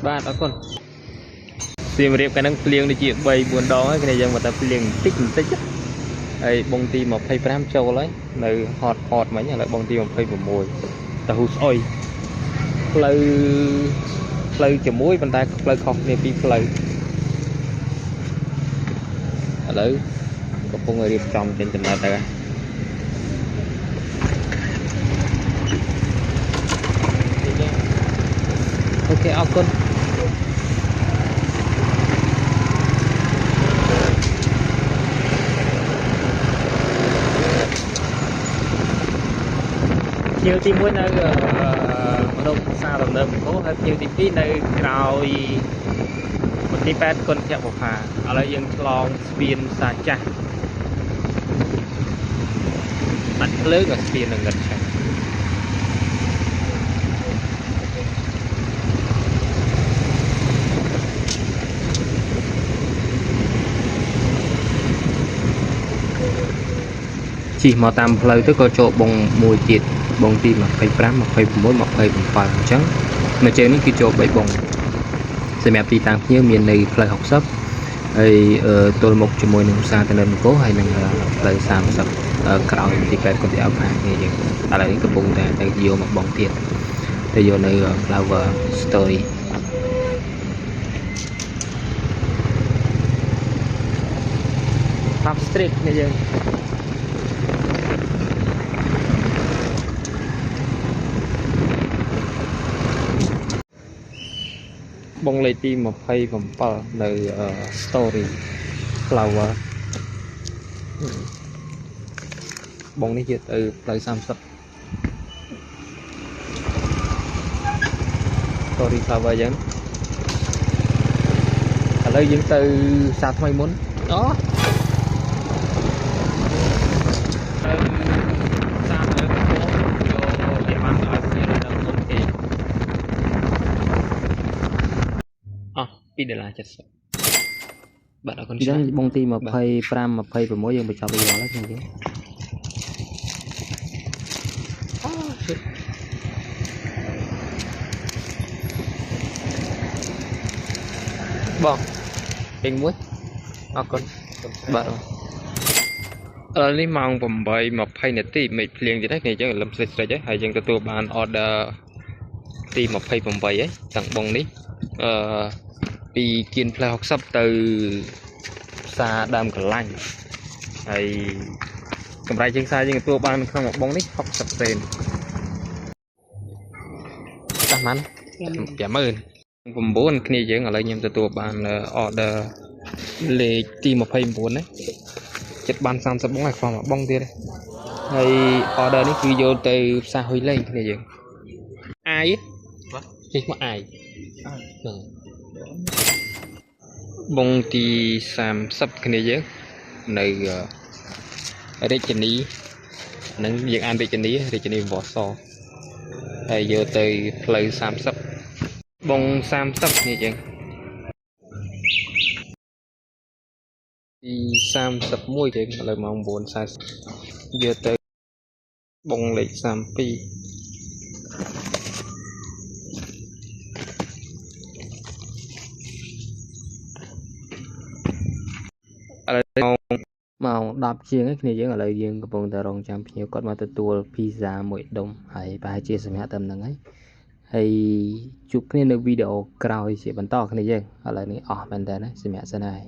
បាទអរគុណពីរៀបកាលហ្នឹងភ្លៀងដូចជា3 4 ដងហើយគ្នាយើងមកតែភ្លៀងបន្តិចហើយបងទី25ចូលហើយនៅហត់មិញឥឡូវបងទី26តាហ៊ូស្អុយផ្លូវជាមួយប៉ុន្តែផ្លូវខុសគ្នាពីផ្លូវឥឡូវកំពុងរៀបចំចេញដំណើរទៅអូខេអរគុណភ្ញៀវទី1នៅរោងផ្សារដំណើរបង្គោលហើយភ្ញៀវទី2នៅក្រោយមន្ទីរពេទ្យគុណភបុផាឥឡូវយើងឆ្លងស្ពានសាចាស់បាត់ភ្លើងក៏ស្ពាននឹងងឹតឆាជិះមកតាមផ្លូវទៅក៏ចូលបងមួយទៀតបងទី25 26 27អញ្ចឹងនៅជើងនេះគឺចូល3បងសម្រាប់ទីតាំងភ្ញៀវមាននៅផ្លូវ60ហើយទល់មុខជាមួយនឹងផ្សារតំណបង្គោលហើយនឹងផ្លូវ30ក្រោយទីពេទ្យគុណភបុផានេះយើងឥឡូវនេះកំពុងតែទៅយកមកបងទៀតទៅយកនៅ Flower Story Pub Street នេះយើងបងលេខទី27នៅ Story Flower បងនេះជាទៅផ្លូវ30 Story Flower យ៉ាងឥឡូវយើងទៅផ្សារថ្មីមុនអូ$2.70បាទអរគុណច្រើនបងទី25 26យើងបញ្ចប់វាហើយខ្ញុំវិញបងពេញមួយអរគុណបាទនេះម៉ោង 8:20 នាទីមេឃភ្លៀងទៀតហើយគ្នាយើងលឹមស្រិចហើយយើងទទួលបាន order ទី28ហើយទាំងបងនេះពីគៀនផ្លែ60ទៅផ្សារដើមកន្លាញ់ហើយកម្រៃជាងផ្សារយើងទទួលបានក្នុងមួយបងនេះ60 សេនចាស់ម៉ាន់ 50000 គ្នាយើងឥឡូវខ្ញុំទទួលបាន order លេខទី29ណាចិត្តបាន30បងហើយខ្វះមួយបងទៀតហើយ order នេះគឺយកទៅផ្សារហ៊ុយលេងគ្នាយើងអាយជិះមកអាយហ្នឹងបងទី30គ្នាយើងនៅរាជធានីហ្នឹងយើងអានរាជធានីវត្តសហើយយកទៅផ្លូវ30បង30គ្នាយើងទី31យើងឥឡូវម៉ោង 9:40 យកទៅបងលេខ32ម៉ោង 10 ជាងឯគ្នាយើងឥឡូវយើងកំពុងតែរងចាំភ្ញៀវគាត់មកទទួលភីហ្សាមួយដុំហើយប្រហែលជាសម្រាប់តែហ្នឹងហើយជួបគ្នានៅវីដេអូក្រោយជាបន្តគ្នាយើងឥឡូវនេះអស់មែនតើណាសម្រាប់សិនហើយ